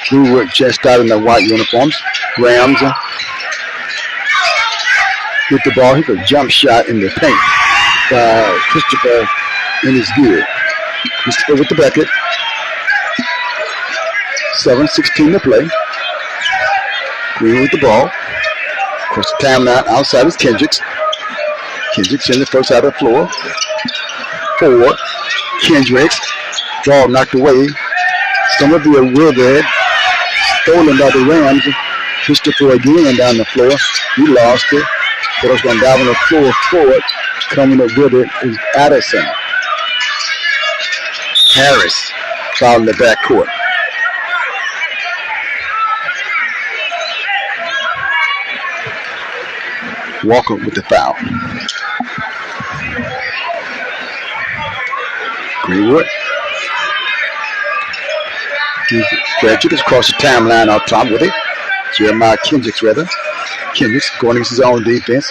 Greenwood just out in the white uniforms. Rams with the ball. Hit a jump shot in the paint by Christopher, and it's good. Christopher with the bucket. 7:16 to play. Greenwood with the ball. Across the timeline outside is Kendricks. Kendricks in the first side of the floor. Forward. Kendricks. Ball knocked away. Somerville with it. Stolen by the Rams. Christopher again down the floor. He lost it. But it's going down on the floor forward. Coming up with it is Addison. Harris foul in the backcourt. Walker with the foul. Greenwood. Kendricks across the timeline out top with it. Jeremiah Kendricks rather. Kendricks going against his own defense.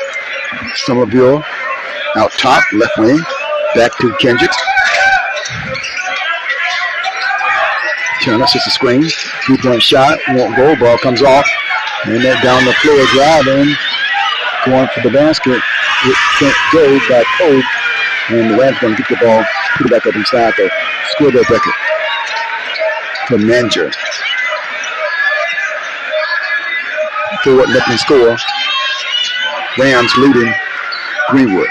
Somerville out top, left wing. Back to Kendricks. Turner sets the screen. 3-point shot. Won't go. Ball comes off. And then down the floor driving. Going for the basket. It can't go by Code. And the Rams going to get the ball. Put it back up inside the score their bucket. For Manger. Forward looking score. Rams leading Greenwood.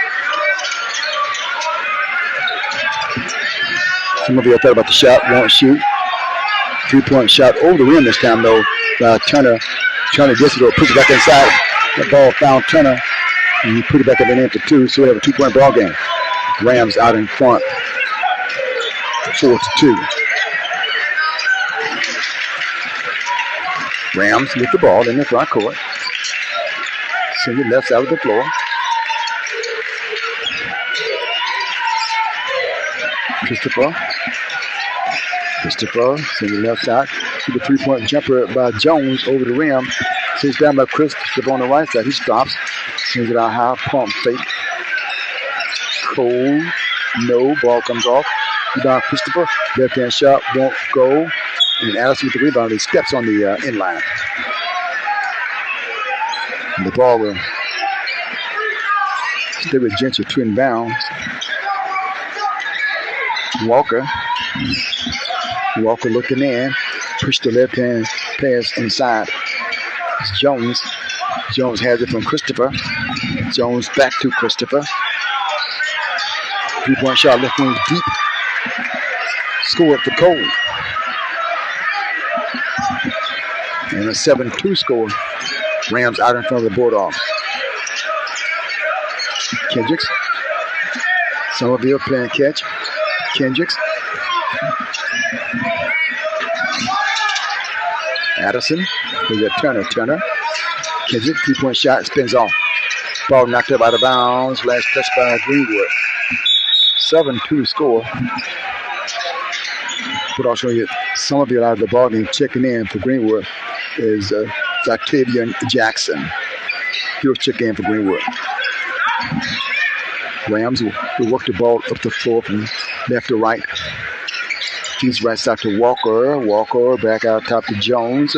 Some of you thought about the shot, won't shoot. 3-point shot over the rim this time though by Turner. Turner gets it, puts it back inside. That ball found Turner and he put it back up in for two, so we have a 2-point ball game. Rams out in front. 4-2. Rams with the ball in the front court. Send it left side of the floor. Christopher send it left side. To the 3-point jumper by Jones over the rim. Sends down by Christopher on the right side. He stops. Sends it out high. Pump fake. Cole. No. Ball comes off. Rebound Christopher. Left hand shot. Won't go. And Addison with the rebound. He steps on the inline. And the ball will stay with Gentry to inbounds. Walker looking in. Push the left hand pass inside. It's Jones. Jones has it from Christopher. Jones back to Christopher. 3-point shot left wing deep. Scored for Cole. And a 7-2 score. Rams out in front of the Bulldogs. Kendricks. Somerville playing catch. Kendricks. Addison. There's a Turner. Kendricks, 3-point shot, spins off. Ball knocked up out of bounds. Last touch by Greenwood. 7-2 score. But also get Somerville out of the ball game. Checking in for Greenwood is Octavian Jackson. He'll check in for Greenwood. Rams will work the ball up the floor from left to right. He's right side to Walker. Walker back out top to Jones.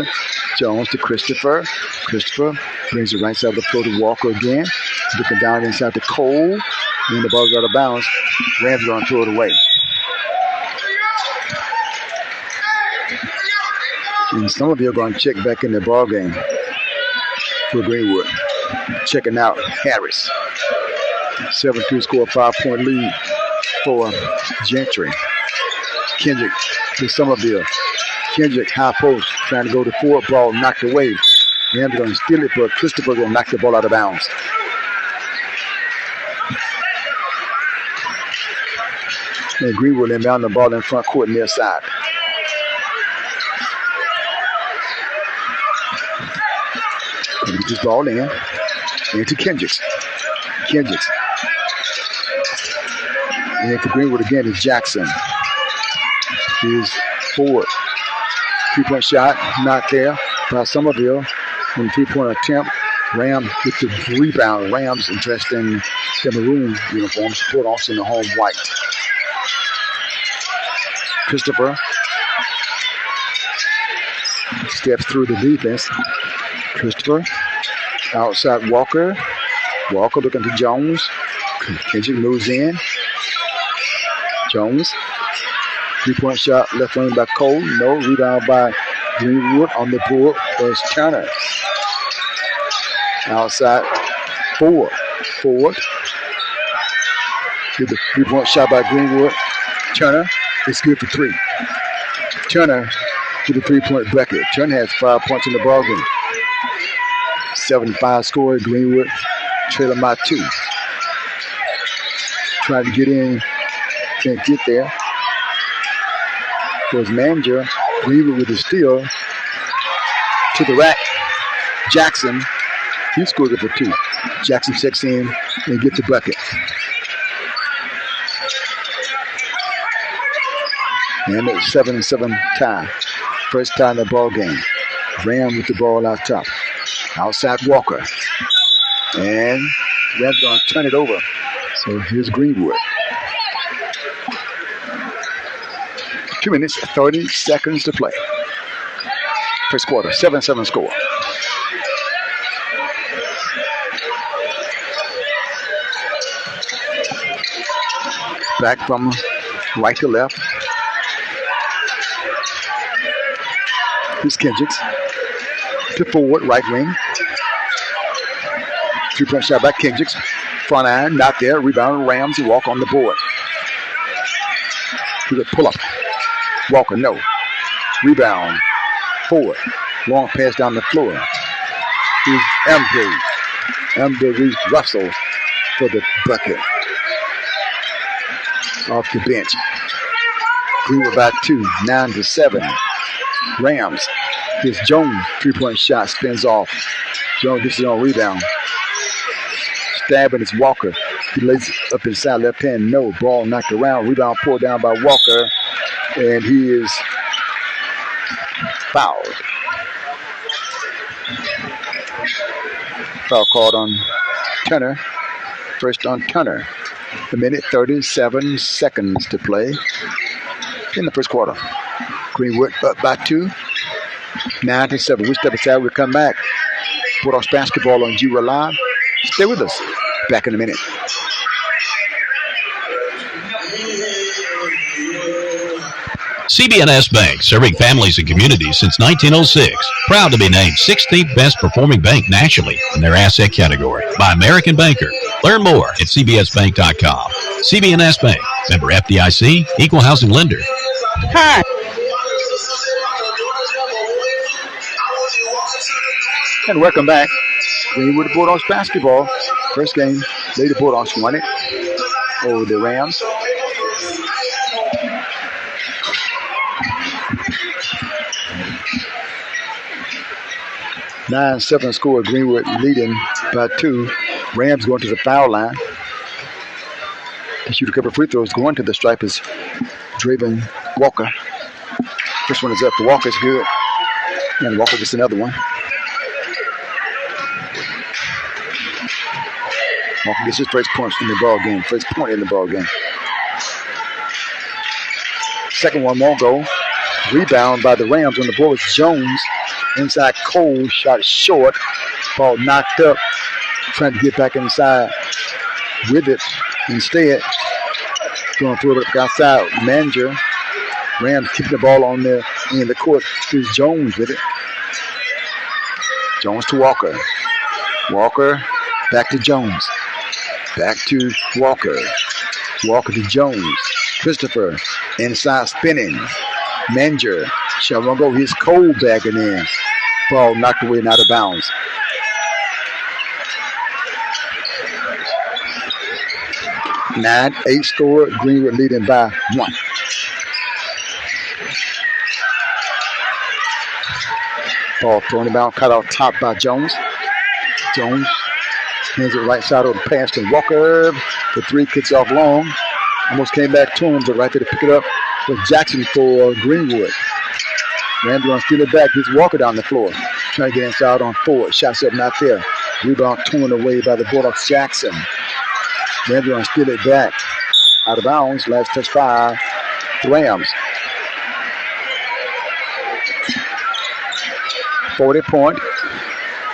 Jones to Christopher. Christopher brings the right side of the floor to Walker again. Looking down inside to Cole. And the ball's out of bounds. Rams are going to throw it away. And some of you are going to check back in the ball game for Greenwood. Checking out Harris. 7-2 score, 5-point lead for Gentry. Kendrick to Somerville. Kendrick high post trying to go to forward, ball knocked away. Rams are going to steal it, but Christopher going to knock the ball out of bounds. And Greenwood inbound the ball in front court near side. Get this ball in. Into Kendricks. And for Greenwood again is Jackson. He's forward. 3-point shot, not there by Somerville. And 3-point attempt. Rams with the rebound. Rams dressed in the maroon uniform. Support also in the home white. steps through the defense. Christopher outside Walker. Walker looking to Jones. Kendrick moves in. Jones. 3-point shot left wing by Cole. No. Rebound by Greenwood. On the board was Turner. Outside Ford. Get the 3-point shot by Greenwood. Turner. It's good for 3. Turner to the 3-point bucket. Turner has 5 points in the ballgame. 7-5 score. Greenwood trailing by 2. Trying to get in. Can't get there. For his manager, Greenwood with the steal. To the rack. Jackson. He scores it for 2. Jackson checks in and gets the bucket. And it's 7-7 tie. First tie in the ball game. Ram with the ball out top. Outside Walker. And Ram's going to turn it over. So here's Greenwood. 2 minutes, 30 seconds to play. First quarter, 7-7 score. Back from right to left. Here's Kendricks. To forward, right wing. 3-point shot by Kendricks. Front iron, not there. Rebound, Rams walk on the board. To the pull-up. Walker, no. Rebound. Forward. Long pass down the floor. Here's Amber Russell for the bucket. Off the bench. Greenwood by 2. 9-7. Rams. Here's Jones. 3-point shot. Spins off. Jones gets it on rebound. Stabbing is Walker. He lays it up inside left hand. No. Ball knocked around. Rebound pulled down by Walker. And he is fouled. Foul called on Turner. First on Turner. A minute 37 seconds to play in the first quarter. Greenwood up by 2. 9-7. We step aside. We'll come back. Bulldogs basketball on G Live. Stay with us. Back in a minute. CB&S Bank, serving families and communities since 1906. Proud to be named 16th best performing bank nationally in their asset category by American Banker. Learn more at cbsbank.com. CB&S Bank, member FDIC, equal housing lender. Hi. And welcome back. Greenwood Bulldogs basketball. First game, Lady Bulldogs won it over the Rams. Nine, 7 score. Greenwood leading by 2. Rams going to the foul line. To shoot a couple of free throws. Going to the stripe is Draven Walker. First one is up for Walker. It's good. And Walker gets another one. Walker gets his first point in the ball game. First point in the ball game. Second one won't go. Rebound by the Rams on the board was Jones. Inside Cole, shot short. Ball knocked up. Trying to get back inside with it. Instead, going through it outside. Manager. Rams keeping the ball on the end of the court. Here's Jones with it. Jones to Walker. Walker back to Jones. Back to Walker. Walker to Jones. Christopher inside spinning. Manager. Shot won't go. Here's Cole bagging in. Ball knocked away and out of bounds. Nine, 8 score. Greenwood leading by 1. Ball thrown about, cut off top by Jones. Jones hands it right side of the pass to Walker. The 3 kicks off long. Almost came back to him, but right there to pick it up was Jackson for Greenwood. Rams going to steal it back. Here's Walker down the floor. Trying to get inside on forward. Shots up, not there. Rebound torn away by the Bulldogs. Jackson. Rams going to steal it back. Out of bounds. Last touch 5. The Rams. 40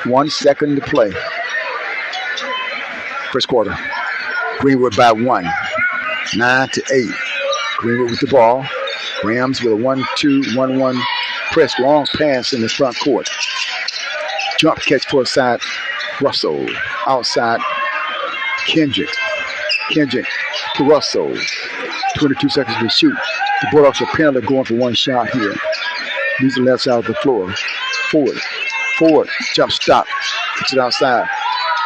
1 second to play. First quarter. Greenwood by 1. 9-8. Greenwood with the ball. Rams with a 1-2-1-1 press. Long pass in the front court. Jump catch for side. Russell. Outside. Kendrick to Russell. 22 seconds to shoot. The Bulldogs are apparently going for one shot here. These are left side of the floor. Forward. Jump stop. Kicks it outside.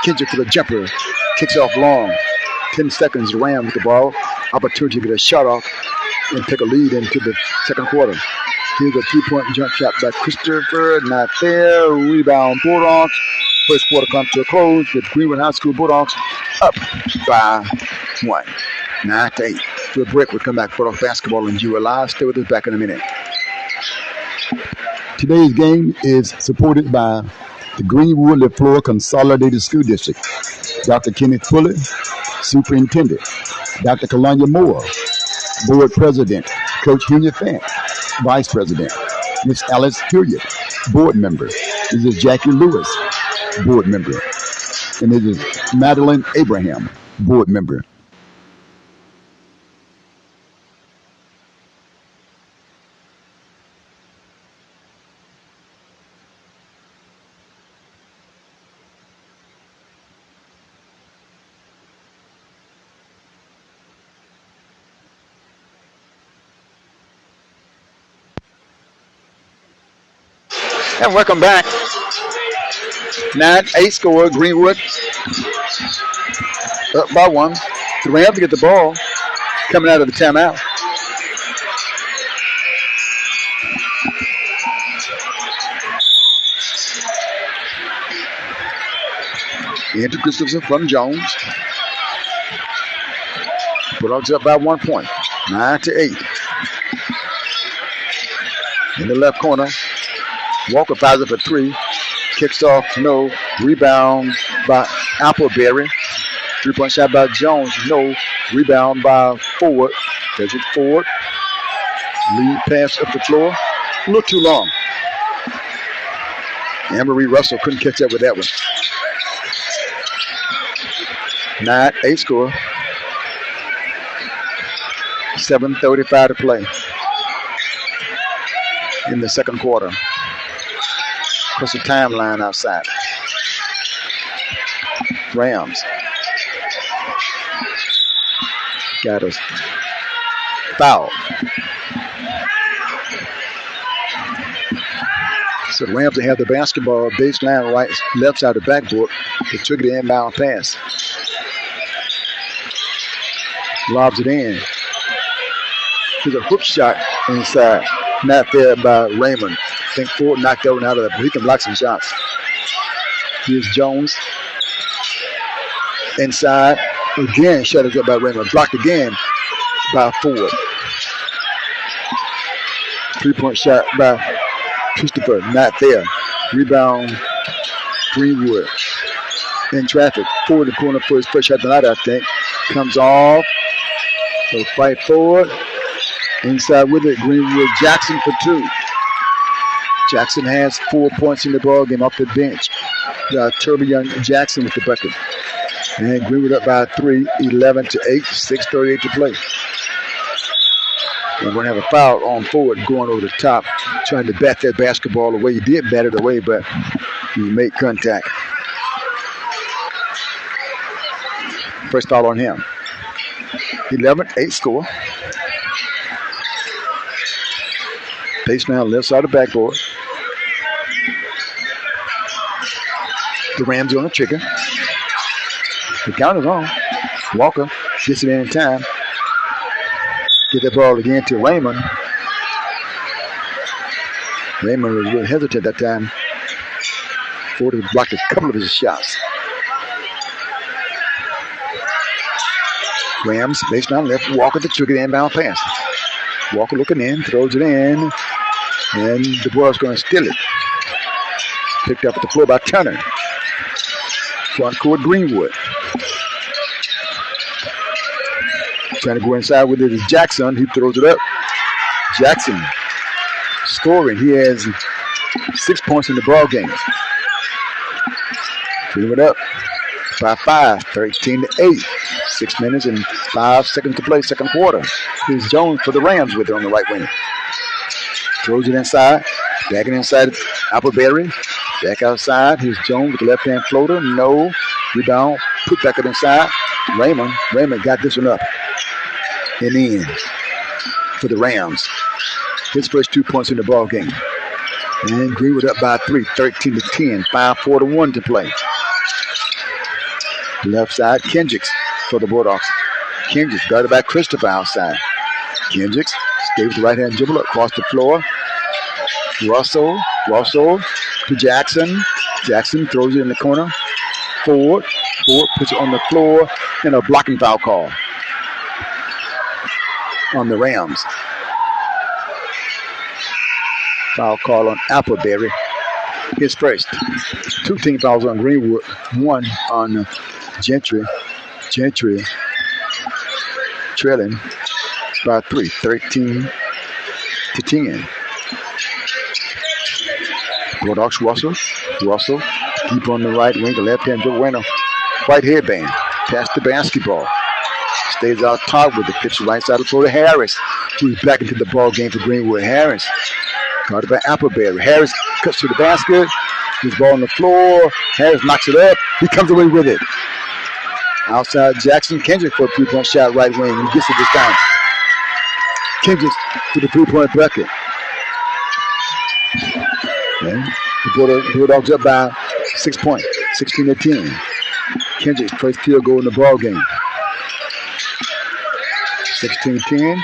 Kendrick for the jumper. Kicks off long. 10 seconds. Ram with the ball. Opportunity to get a shot off and take a lead into the second quarter. Here's a 3-point jump shot by Christopher. Not there. Rebound Bulldogs. First quarter comes to a close with Greenwood High School Bulldogs up by 1. 9-8. To a break. We'll come back for basketball and you are live. Stay with us back in a minute. Today's game is supported by the Greenwood LaFleur Consolidated School District. Dr. Kenneth Fuller, Superintendent. Dr. Kalanya Moore, Board President. Coach Henry Fant, Vice President. Ms. Alice Hilliard, Board Member. This is Jackie Lewis, Board Member. And this is Madeline Abraham, Board Member. And welcome back. 9-8 score. Greenwood up by 1. The Rams get the ball coming out of the timeout. Into Christensen from Jones. Bulldogs up by 1 point. 9-8. In the left corner. Walker fires up for 3. Kicks off, no. Rebound by Appleberry. 3-point shot by Jones, no. Rebound by Ford. There's it, Ford. Lead pass up the floor. A little too long. Anne-Marie Russell couldn't catch up with that one. 9-8 score. 7:35 to play in the second quarter. What's the timeline outside? Rams got us foul. So the Rams have the basketball baseline right, left side of the backboard. They took the inbound pass. Lobs it in. There's a hook shot inside. Not there by Raymond. I think Ford knocked that one out of there, but he can block some shots. Here's Jones. Inside. Again, shut it up by Raymond. Blocked again by Ford. 3-point shot by Christopher. Not there. Rebound Greenwood. In traffic. Ford in the corner for his first shot tonight, I think. Comes off. So fight forward. Inside with it. Greenwood Jackson for 2. Jackson has 4 points in the ball game off the bench. Turby Young Jackson with the bucket. And Greenwood up by 3, 11-8, 6:38 to play. We're going to have a foul on Ford going over the top, trying to bat that basketball away. He did bat it away, but he made contact. First foul on him. 11-8 score. Baseline left side of the backboard. The Rams on the trigger. The count is on. Walker gets it in time. Get that ball again to Raymond. Raymond was really hesitant that time. Ford had blocked a couple of his shots. Rams, baseline left. Walker to trigger the inbound pass. Walker looking in, throws it in. And the ball's going to steal it. Picked up at the floor by Turner. Front court Greenwood. Trying to go inside with it is Jackson. He throws it up. Jackson scoring. He has 6 points in the ball game. Greenwood up by 5, 13-8. 6 minutes and 5 seconds to play, second quarter. Here's Jones for the Rams with it on the right wing. Throws it inside, backing inside Appleberry. Back outside. Here's Jones with the left-hand floater. No. Rebound. Put back up inside. Raymond got this one up and in for the Rams. His first 2 points in the ball game. And Greenwood up by 3, 13-10. 5:41 to play. Left side, Kendricks for the Bulldogs. Kendricks guarded by Christopher outside. Kendricks stays with the right-hand dribble across the floor. Russell to Jackson. Jackson throws it in the corner. Ford puts it on the floor, and a blocking foul call on the Rams. Foul call on Appleberry. His first. 2 team fouls on Greenwood, 1 on Gentry. Gentry trailing by 3, 13-10. Bulldogs Russell deep on the right wing, the left-hand dribble winner. White headband, pass the basketball. Stays out top with the pitch right side of the floor to Harris, who's back into the ball game for Greenwood. Harris guarded by Appleberry. Harris cuts to the basket. His ball on the floor. Harris knocks it up. He comes away with it. Outside Jackson. Kendrick for a 3-point shot right wing. He gets it this time. Kendrick to the 3-point bucket. Okay. The Bulldogs up by 6 points. 16-10. Kendrick's first field goal in the ball game. 16-10.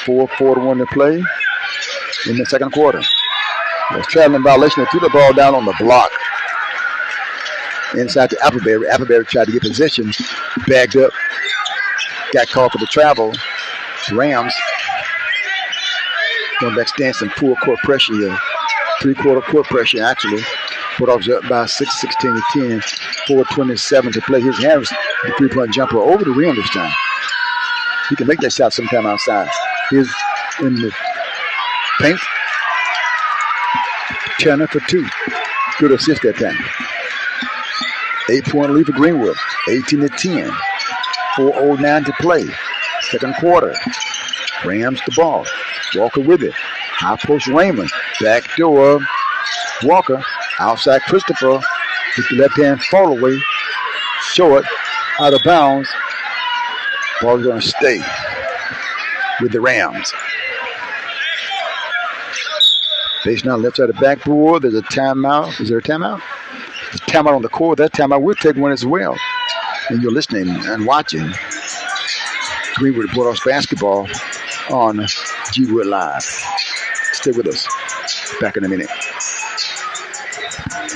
4:41 to play in the second quarter. There's traveling violation. They threw the ball down on the block. Inside to Appleberry. Appleberry tried to get position. Bagged up. Got called for the travel. Rams going back stance and full court pressure here. 3-quarter court pressure actually. Bulldogs up by 6, 16-10. 4:27 to play. Here's Harris, the 3-point jumper over the rim this time. He can make that shot sometime outside. Here's in the paint. Turner for 2. Good assist that time. 8-point lead for Greenwood. 18-10. 4:09 to play. Second quarter. Rams the ball. Walker with it. High post Raymond. Back door. Walker. Outside Christopher. With the left hand fall away. Short. Out of bounds. Ball's going to stay with the Rams. Base now left side of the backboard. There's a timeout. Is there a timeout? There's a timeout on the court. That timeout will take one as well. And you're listening and watching Greenwood Bulldogs basketball on G-Wood Live. Stay with us. Back in a minute.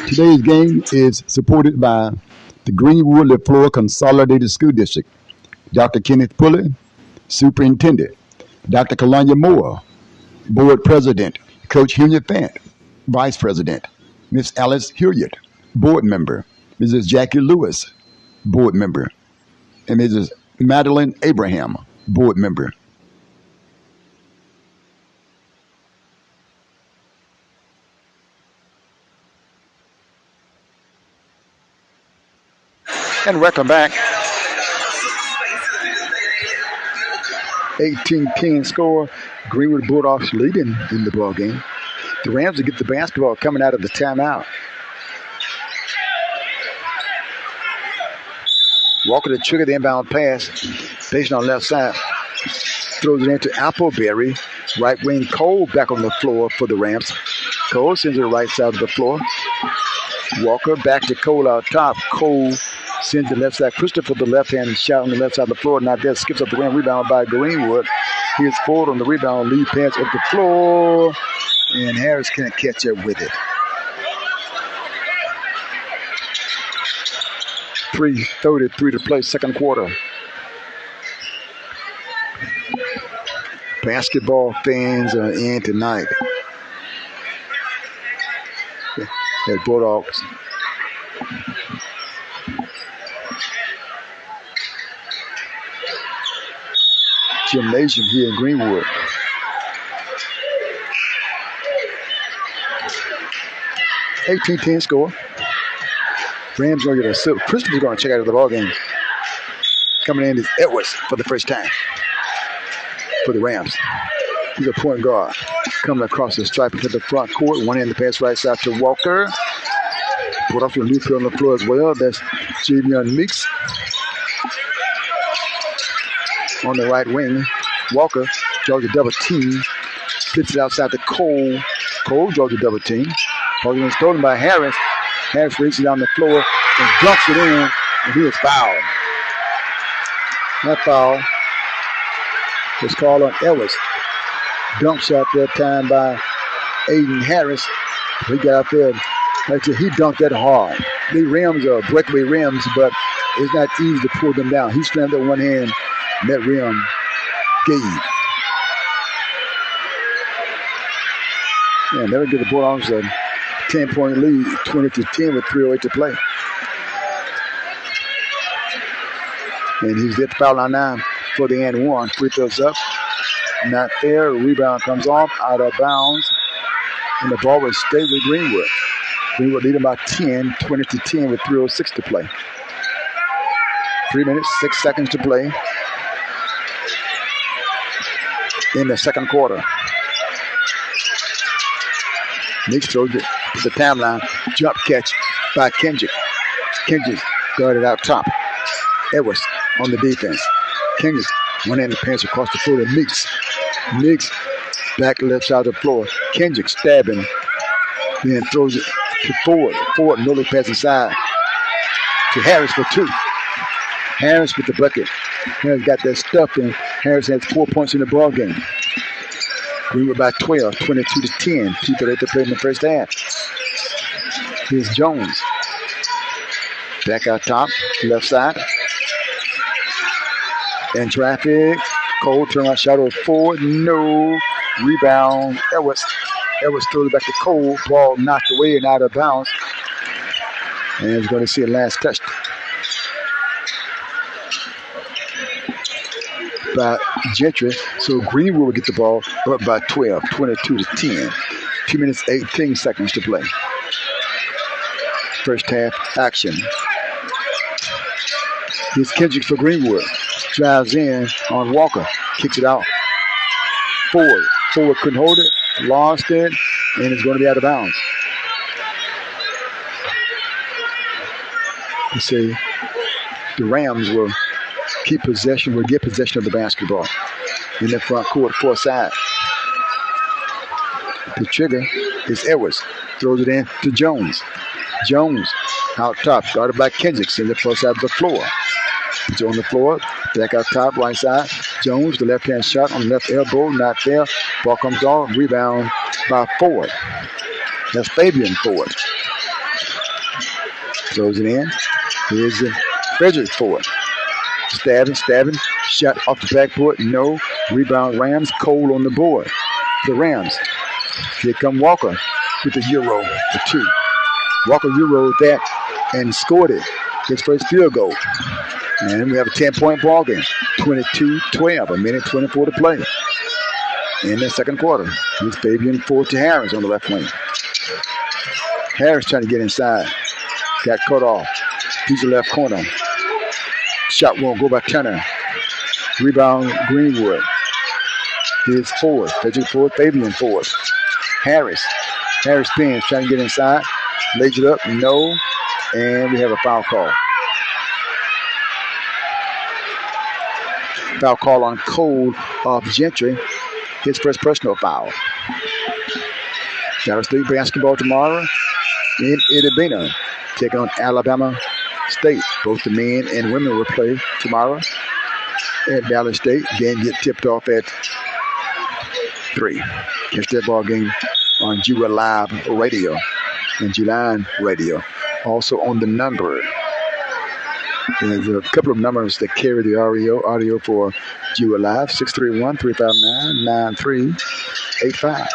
Today's game is supported by the Greenwood LaFleur Consolidated School District. Dr. Kenneth Pulley, Superintendent. Dr. Kalanya Moore, Board President. Coach Henry Fant, Vice President. Miss Alice Hilliard, Board Member. Mrs. Jackie Lewis, Board Member. And Mrs. Madeline Abraham, Board Member. And welcome back. 18-10 score. Greenwood Bulldogs leading in the ball game. The Rams will get the basketball coming out of the timeout. Walker to trigger the inbound pass. Based on left side. Throws it into Appleberry. Right wing Cole back on the floor for the Rams. Cole sends it to the right side of the floor. Walker back to Cole out top. Cole sends the left side. Christopher the left hand shot on the left side of the floor. Not there. Skips up the rim. Rebound by Greenwood. Here's Ford on the rebound. Lead pass up the floor. And Harris can't catch up with it. 3:33 to play, second quarter. Basketball fans are in tonight. At Bulldogs. Gymnasium here in Greenwood. 18-10 score. Rams going to get a silver. Christmas is going to check out of the ball game. Coming in is Edwards for the first time for the Rams. He's a point guard. Coming across the stripe into the front court. One hand the pass right side to Walker. Put off the Luther on the floor as well. That's Javion Meeks. On the right wing, Walker draws a double team. Flips it outside to Cole. Cole draws a double team. Ball is stolen by Harris. Harris races down the floor and dunks it in, and he is fouled. That foul was called on Ellis. Dunk shot that time by Aiden Harris. He got out there. Like I said, he dunked that hard. The rims are breakaway rims, but it's not easy to pull them down. He slammed that one hand, and that rim gave. Yeah, never get the ball on. So 10-point lead, 20-10 with 3:08 to play. And he's at the foul line now for the and one. Free throws up. Not there. Rebound comes off, out of bounds. And the ball will stay with Greenwood. Greenwood leading by 10, 20-10 with 3:06 to play. 3 minutes, 6 seconds to play in the second quarter. Meeks throws it to the timeline. Jump catch by Kendrick. Kendrick guarded out top. Edwards on the defense. Kendrick one-handed pass across the floor to Meeks. Meeks back left side of the floor. Kendrick stabbing. Then throws it to Ford. Ford no look pass inside to Harris for two. Harris with the bucket. Harris got that stuff in. Harris has 4 points in the ball game. Greenwood by 12, 22-10. 2:38 to play in the first half. Here's Jones. Back out top, left side. In traffic. Cole turnaround shot over Ford. No. Rebound. Edwards throws it back to Cole. Ball knocked away and out of bounds. And he's going to see a last touch by Gentry. So Greenwood will get the ball up by 12, 22-10. 2 minutes, 18 seconds to play. First half action. Here's Kendrick for Greenwood. Drives in on Walker. Kicks it out. Ford couldn't hold it. Lost it. And it's going to be out of bounds. You see, the Rams will get possession of the basketball in the front court, far side. The trigger is Edwards. Throws it in to Jones. Jones out top, guarded by Kendricks in the far side of the floor. It's on the floor, back out top, right side. Jones, the left-hand shot on the left elbow, not there. Ball comes off, rebound by Ford. That's Fabian Ford. Throws it in. Here's Frederick Ford. Stabbing, shot off the backboard, no. Rebound Rams, Cole on the board. The Rams. Here come Walker with the Euro for two. Walker Euroed that and scored it. His first field goal. And we have a 10-point ball game. 22-12, a minute 24 to play. In the second quarter. Here's Fabian Ford to Harris on the left wing. Harris trying to get inside. Got cut off. He's the left corner. Shot won't go by Turner. Rebound Greenwood. Here's Ford. Fabian Ford. Harris spins, trying to get inside. Lays it up. No. And we have a foul call. Foul call on Cole of Gentry. His first personal foul. Dallas State basketball tomorrow in Idabena. Taking on Alabama State. Both the men and women will play tomorrow at Dallas State. Then get tipped off at 3. Catch that ball game on Jewel Live Radio and G-Line Radio. Also on the number. There's a couple of numbers that carry the audio for Jewel Live. 631-359-9385.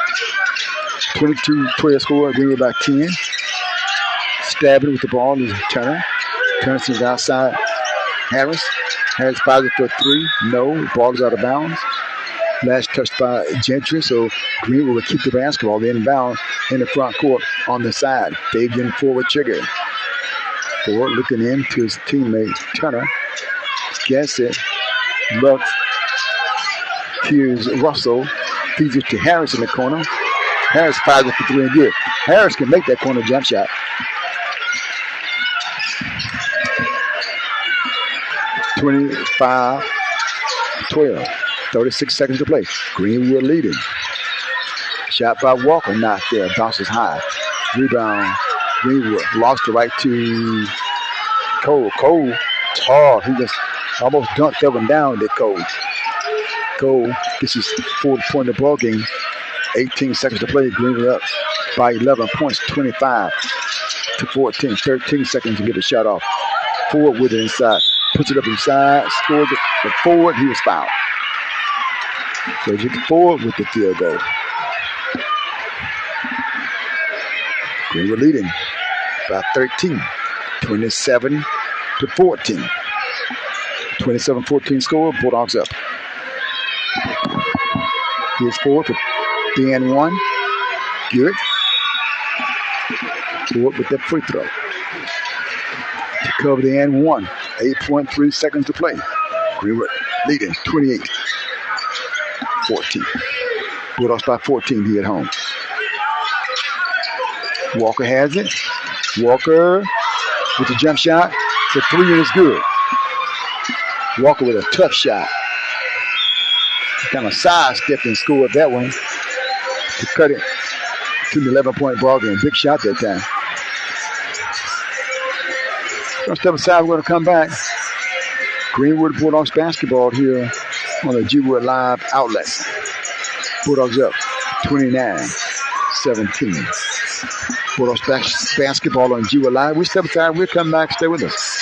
22-12 score. Greenwood by 10. Stabbing with the ball is Turner. Turner sees outside Harris. Harris fires it for 3. No. Ball is out of bounds. Last touched by Gentry. So Greenwood will keep the basketball. The inbound in the front court on the side. Fabian forward trigger. Ford looking in to his teammate Turner. Gets it. Looks. Here's Russell. Feeds it to Harris in the corner. Harris fires it for three and good. Harris can make that corner jump shot. (25-12). 36 seconds to play. Greenwood leading. Shot by Walker, not there. Bounces high. Rebound. Greenwood lost it right to Cole. Cole, tall. He just almost dunked up and down to Cole. Cole gets his fourth point of the ball game. 18 seconds to play. Greenwood up by 11 points. 25-14. 13 seconds to get the shot off. Ford with it inside. Puts it up inside. Scored the forward. He was fouled. So Jake Ford with the field goal. Greenwood leading by 13. 27-14. 27-14 score. Bulldogs up. Here's Ford for the and one. Good. Ford with that free throw. To cover the and one. 8.3 seconds to play. Greenwood leading 28-14. Bulldogs by 14 here at home. Walker has it. Walker with the jump shot. The three and it's good. Walker with a tough shot. Kind of sidestepped and scored that one to cut it to the 11-point ball game. Big shot that time. Gonna step aside. We're going to come back. Greenwood Bulldogs basketball here on the G-Wood Live outlet. Bulldogs up 29-17. Bulldogs basketball on G-Wood Live. We step aside. We'll come back. Stay with us.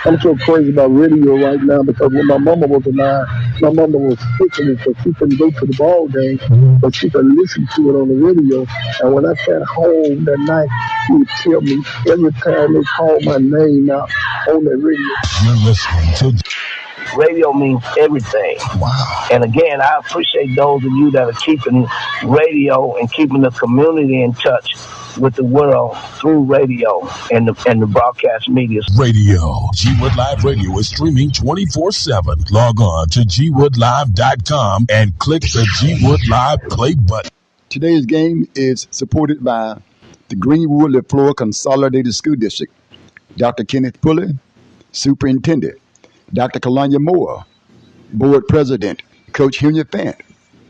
I'm so crazy about radio right now because when my mama was alive, my mama was sick of it, so she couldn't go to the ball game, but she could listen to it on the radio. And when I got home that night, she would tell me every time they called my name out on that radio. You're listening to radio means everything. Wow. And again, I appreciate those of you that are keeping radio and keeping the community in touch with the world through radio and the broadcast media. Radio. G-Wood Live Radio is streaming 24/7. Log on to gwoodlive.com and click the G-Wood Live play button. Today's game is supported by the Greenwood LaFleur Consolidated School District. Dr. Kenneth Pulley, Superintendent. Dr. Kalanya Moore, Board President. Coach Henry Fant,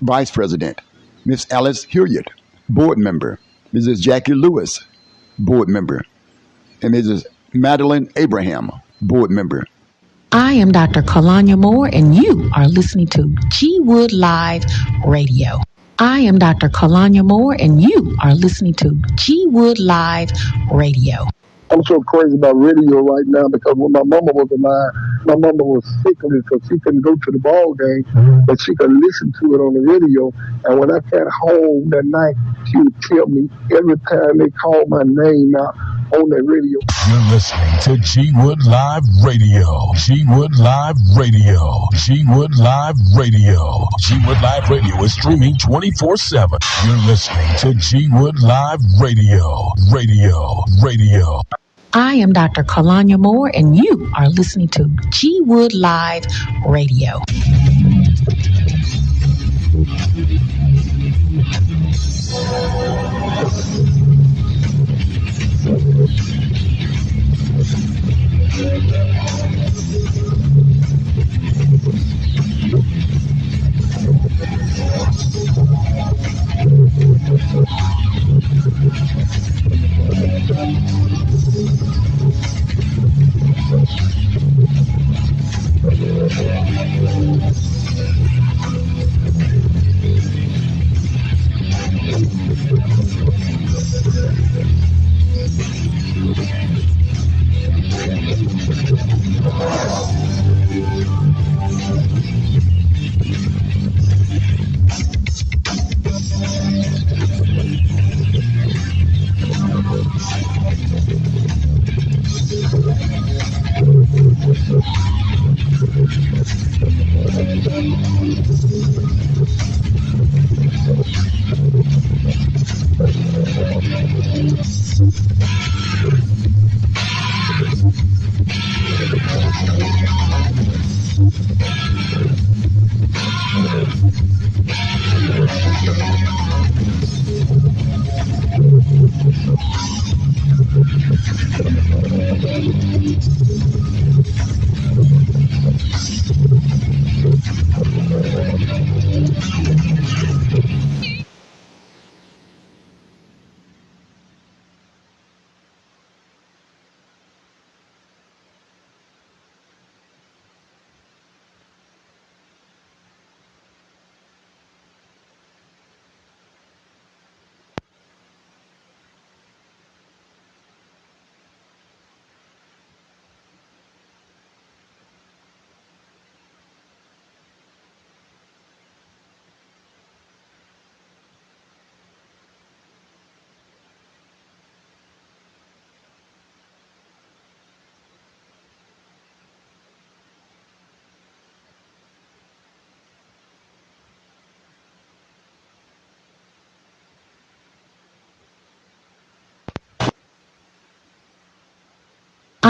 Vice President. Miss Alice Hilliard, Board Member. Mrs. Jackie Lewis, Board Member. And Mrs. Madeline Abraham, Board Member. I am Dr. Kalanya Moore, and you are listening to G-Wood Live Radio. I am Dr. Kalanya Moore, and you are listening to G-Wood Live Radio. I'm so crazy about radio right now because when my mama was alive, my mama was sick of it, so she couldn't go to the ball game, but she could listen to it on the radio. And when I got home that night, she would tell me every time they called my name out on that radio. You're listening to G-Wood Live Radio. G-Wood Live Radio. G-Wood Live Radio. G-Wood Live Radio is streaming 24/7. You're listening to G-Wood Live Radio. Radio. I am Dr. Kalanya Moore, and you are listening to G-Wood Live Radio.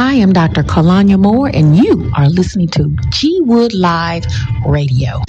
I am Dr. Kalanya Moore, and you are listening to G Wood Live Radio.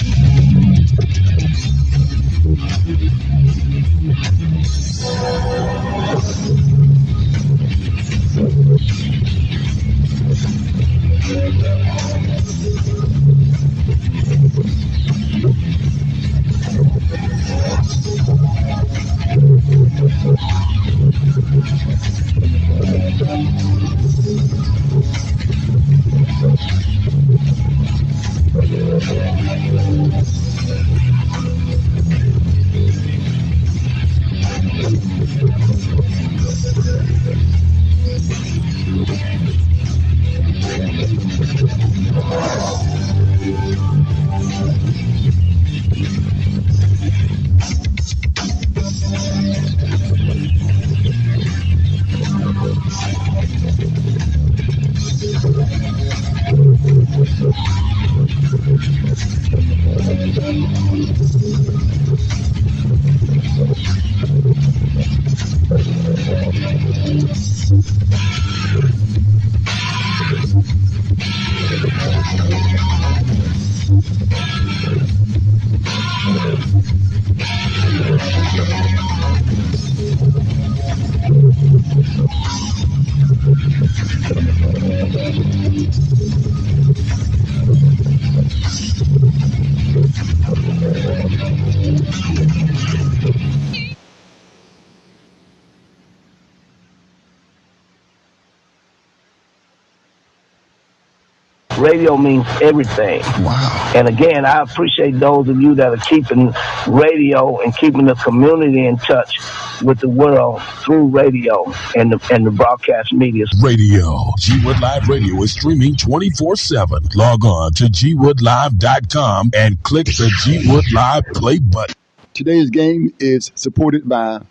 Radio means everything. Wow. And again, I appreciate those of you that are keeping radio and keeping the community in touch with the world through radio and the broadcast media. Radio. G-Wood Live Radio is streaming 24/7. Log on to gwoodlive.com and click the G-Wood Live play button. Today's game is supported by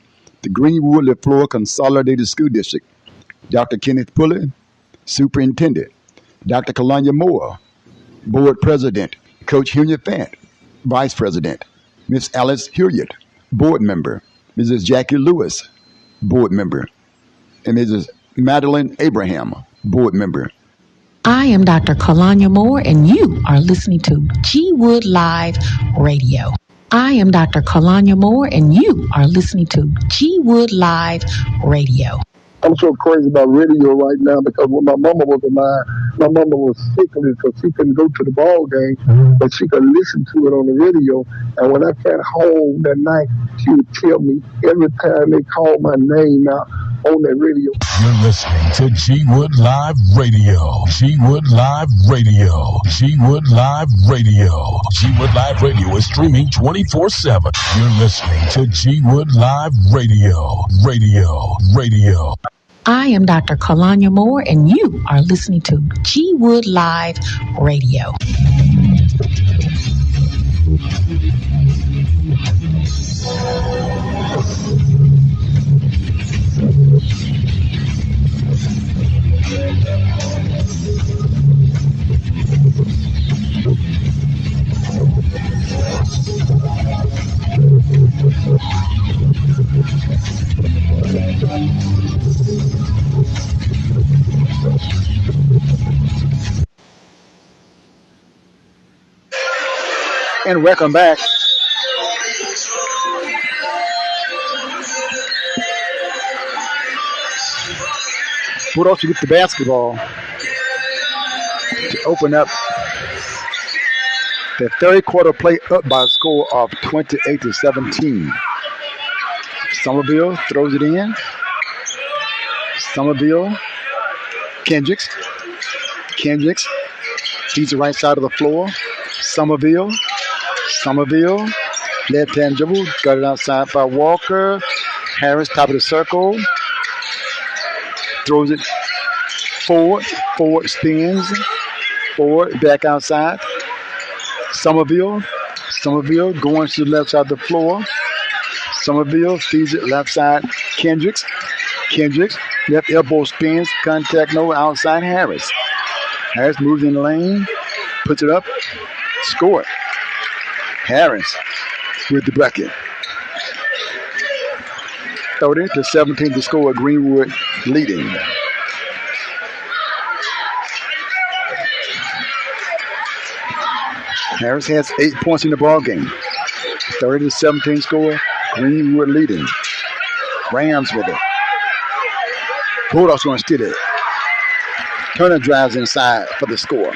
the Greenwood LaFleur Consolidated School District. Dr. Kenneth Pulley, Superintendent. Dr. Kalanya Moore, Board President. Coach Henry Fant, Vice President. Miss Alice Hilliard, Board Member. Mrs. Jackie Lewis, Board Member. And Mrs. Madeline Abraham, Board Member. I am Dr. Kalanya Moore, and you are listening to G Wood Live Radio. I am Dr. Kalanya Moore, and you are listening to G Wood Live Radio. I'm so crazy about radio right now because when my mama was alive, my mama was sickly, so she couldn't go to the ball game, but she could listen to it on the radio. And when I got home that night, she would tell me every time they called my name out on that radio. You're listening to G-Wood Live Radio. G-Wood Live Radio. G-Wood Live Radio. G-Wood Live Radio is streaming 24/7. You're listening to G-Wood Live Radio. Radio. I am Dr. Kalanya Moore, and you are listening to G-Wood Live Radio. And welcome back. Bulldogs to get the basketball to open up the third quarter play up by a score of 28-17. Somerville throws it in. Somerville. Kendricks. He's the right side of the floor. Somerville. Left-hand dribble. Got it outside by Walker. Harris, top of the circle. Throws it forward. Forward spins. Forward, back outside. Somerville going to the left side of the floor. Somerville feeds it left side. Kendricks. Left elbow spins. Contact no outside Harris. Harris moves in the lane. Puts it up. Score it. Harris with the bucket. 30-17 to score. Greenwood leading. Harris has 8 points in the ball game. 30-17 score. Greenwood leading. Rams with it. Bulldogs going to steal it. Turner drives inside for the score.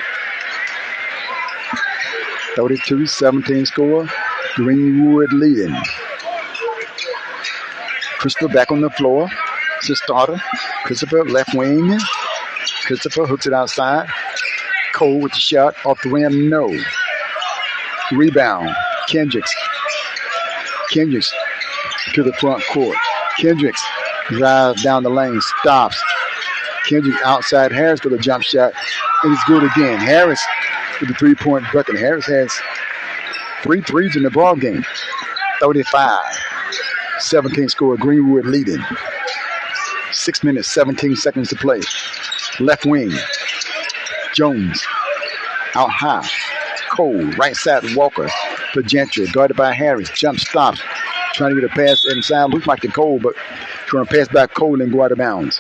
32-17 score. Greenwood leading. Christopher back on the floor. It's a starter. Christopher left wing. Christopher hooks it outside. Cole with the shot off the rim. No. Rebound. Kendricks to the front court. Kendricks drives down the lane. Stops. Kendricks outside Harris for the jump shot. And it's good again. Harris with the three-point bucket. Harris has 3 threes in the ball game. 35-17 score. Greenwood leading. 6 minutes, 17 seconds to play. Left wing. Jones. Out high. Cole. Right side Walker for Gentry. Guarded by Harris. Jump stops. Trying to get a pass inside. Looks like the Cole, but trying to pass back Cole and go out of bounds.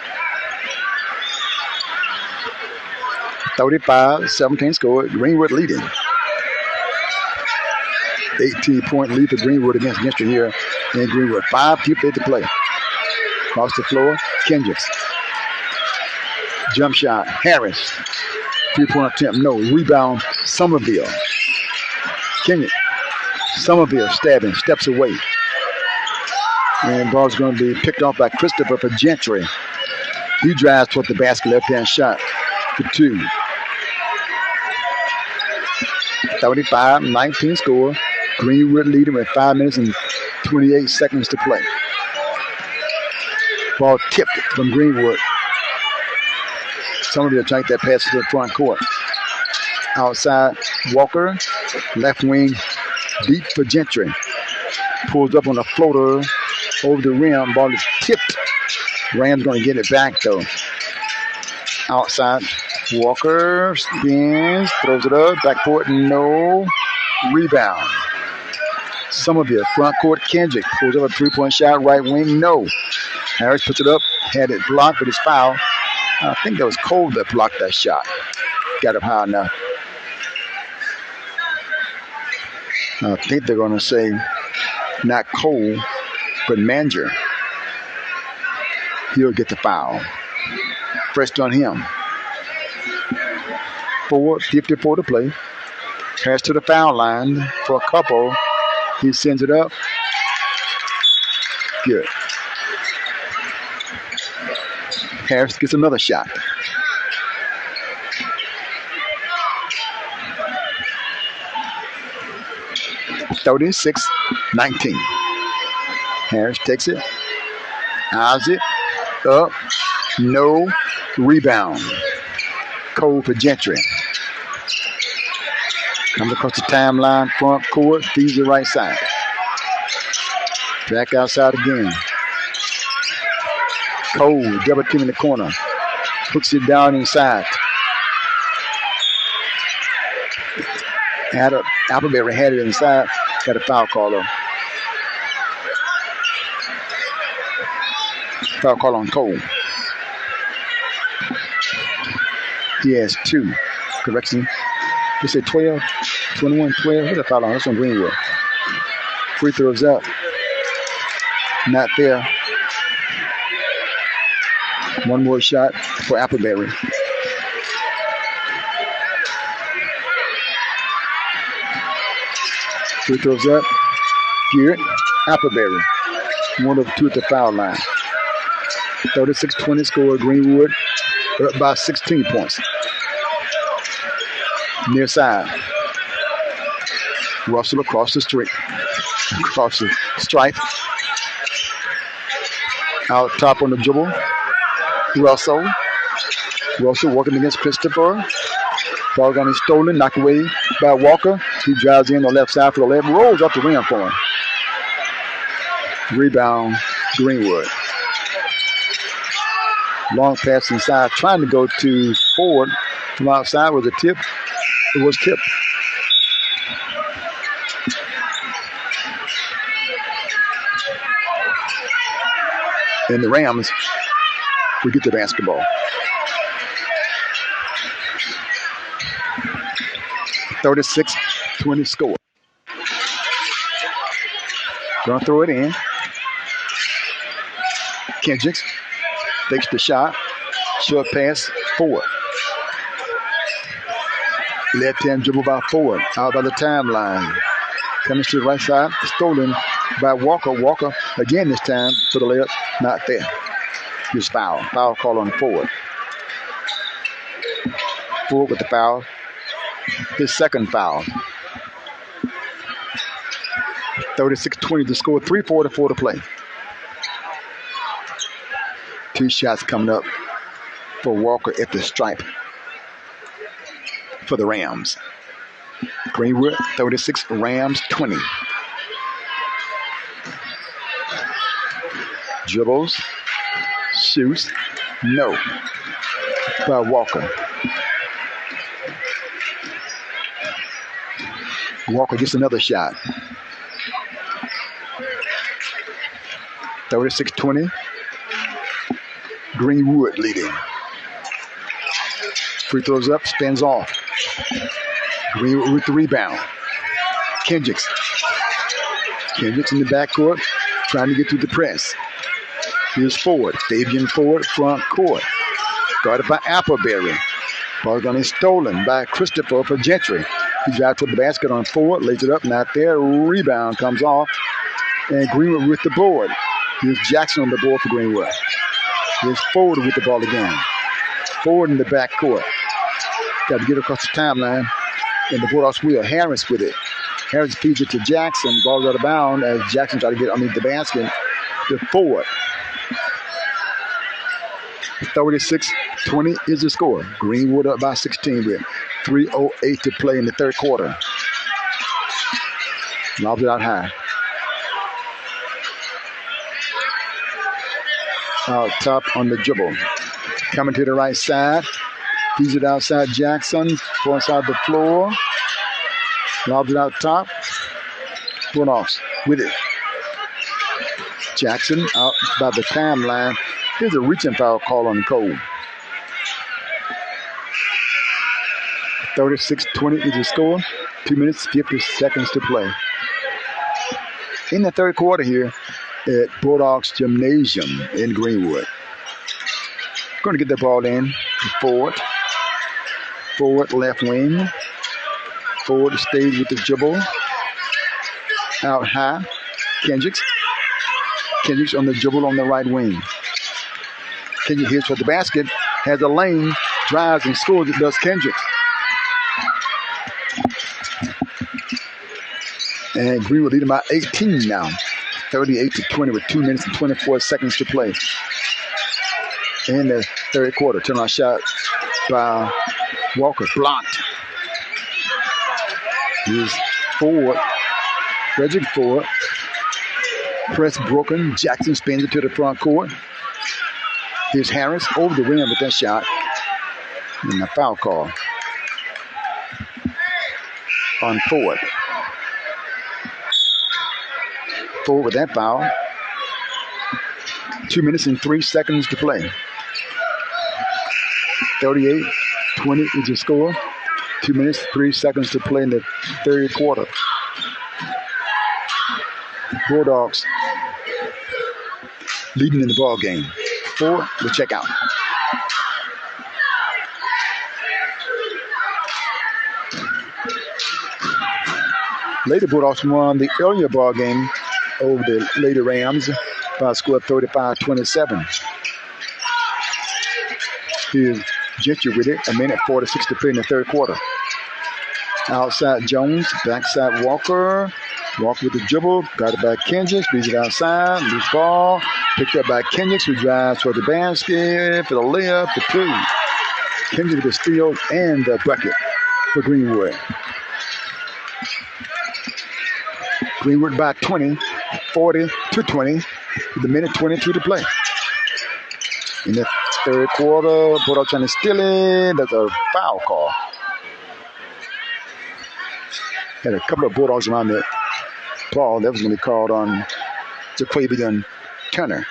35-17 score. Greenwood leading. 18-point lead for Greenwood against Gentry here in Greenwood. 5:58 to play. Across the floor, Kendricks. Jump shot, Harris. 3-point attempt, no. Rebound, Somerville. Kendricks. Somerville stabbing, steps away. And ball's going to be picked off by Christopher for Gentry. He drives toward the basket, left-hand shot for 2. 35-19 score. Greenwood leading with 5 minutes and 28 seconds to play. Ball tipped from Greenwood. Somerville trying to get that pass to the front court. Outside, Walker. Left wing, deep for Gentry. Pulls up on a floater over the rim. Ball is tipped. Rams going to get it back, though. Outside, Walker spins, throws it up, backcourt, no. Rebound. Somerville, front court, Kendrick pulls up a 3-point shot, right wing, no. Harris puts it up, had it blocked, but it's foul. I think that was Cole that blocked that shot. Got up high enough. I think they're going to say not Cole, but Manger. He'll get the foul. First on him. 4:54 to play. Harris to the foul line for a couple. He sends it up. Good. Harris gets another shot. (36-19). Harris takes it. Eyes it. Up. No. Rebound. Cole for Gentry. Comes across the timeline, front court, feeds the right side. Back outside again. Cole, double team in the corner. Puts it down inside. Appleberry had it inside. Got a foul call though. Foul call on Cole. He has 2. Correction. They said 12, 21, 12. What's that foul on? That's on Greenwood. Free throws up. Not there. One more shot for Appleberry. Free throws up. Garrett. Appleberry. 1 of 2 at the foul line. 36-20 score. Greenwood up by 16 points. Near side. Russell across the street. Across the stripe. Out top on the dribble. Russell working against Christopher. Ball gun is stolen. Knocked away by Walker. He drives in on the left side for the left. Rolls up the rim for him. Rebound. Greenwood. Long pass inside. Trying to go to forward from outside with a tip. It was tipped. And the Rams will get the basketball. 36-20 score. Gonna throw it in. Kendricks takes the shot. Short pass forward. Left hand dribble by Ford. Out by the timeline. Coming to the right side. Stolen by Walker. Walker again this time to the left. Not there. Just foul. Foul call on Ford. Ford with the foul. His second foul. 36-20 to score. 3:44 to play. 2 shots coming up for Walker at the stripe for the Rams. Greenwood 36, Rams 20. Dribbles, shoots, no. By Walker. Walker gets another shot. 36-20. Greenwood leading. Free throws up, spins off. Greenwood with the rebound. Kendricks in the backcourt, trying to get through the press. Here's Ford. Fabian Ford, front court. Guarded by Appleberry. Ball gun is stolen by Christopher for Gentry. He drives to the basket on Ford, lays it up, not there. Rebound comes off. And Greenwood with the board. Here's Jackson on the board for Greenwood. Here's Ford with the ball again. Ford in the backcourt. Got to get across the timeline. And the Bulldogs wheel. Harris with it. Harris feeds it to Jackson. Ball out of bounds as Jackson tries to get underneath the basket to Ford. 36-20 is the score. Greenwood up by 16 with 3:08 to play in the third quarter. Lobs it out high. Out top on the dribble. Coming to the right side. Feeds it outside Jackson. Go inside the floor. Lobs it out top. Bulldogs with it. Jackson out by the timeline. Here's a reaching foul call on Cole. 36-20 is the score. 2 minutes, 50 seconds to play. In the third quarter here at Bulldogs Gymnasium in Greenwood. Going to get the ball in. Ford. Ford left wing. Ford stays with the dribble. Out high. Kendricks on the dribble on the right wing. Kendrick here's for the basket. Has a lane. Drives and scores. It does Kendrick. And Greenwood leading by 18 now. 38-20 with 2 minutes and 24 seconds to play. In the third quarter. Turnaround shot by Walker. Blocked. Here's Ford. Frederick Ford. Press broken. Jackson spins it to the front court. Here's Harris over the rim with that shot. And a foul call on Ford. Ford with that foul. 2 minutes and 3 seconds to play. 38-20 is the score. 2 minutes, 3 seconds to play in the third quarter. Bulldogs leading in the ball game. Ford will check out. Later Bulldogs won the earlier ball game over the Lady Rams by a score of 35-27. Here's Gentry with it. 1:46 to play in the third quarter. Outside Jones, backside Walker. Walker with the dribble, got it by Kendricks, beats it outside, loose ball, picked up by Kendricks, who drives for the basket, for the layup, for two. Kendricks with the steal and the bucket for Greenwood. Greenwood by 20, 40-20, with a minute 22 to play. In the third quarter, Bulldogs trying to steal it. That's a foul call. Had a couple of Bulldogs around the ball. That was going to be called on Jaquavion Turner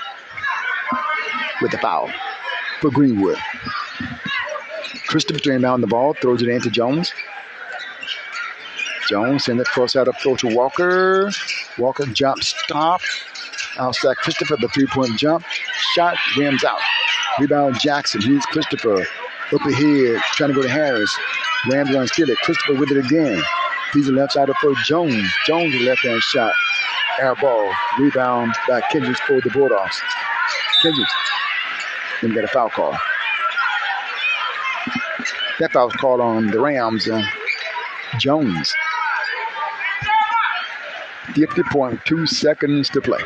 with the foul for Greenwood. Christopher turning down the ball, throws it into Jones. Jones sends it cross out of floor to Walker. Walker jump stop. Outside Christopher, the 3-point jump. Shot, rims out. Rebound Jackson. Here's Christopher up ahead, trying to go to Harris. Rams going to steal it. Christopher with it again. He's the left side of for Jones. Jones with the left-hand shot. Air ball. Rebound by Kendricks for the Bulldogs. Kendricks. Then got a foul call. That foul was called on the Rams. Jones. 50.2 seconds to play.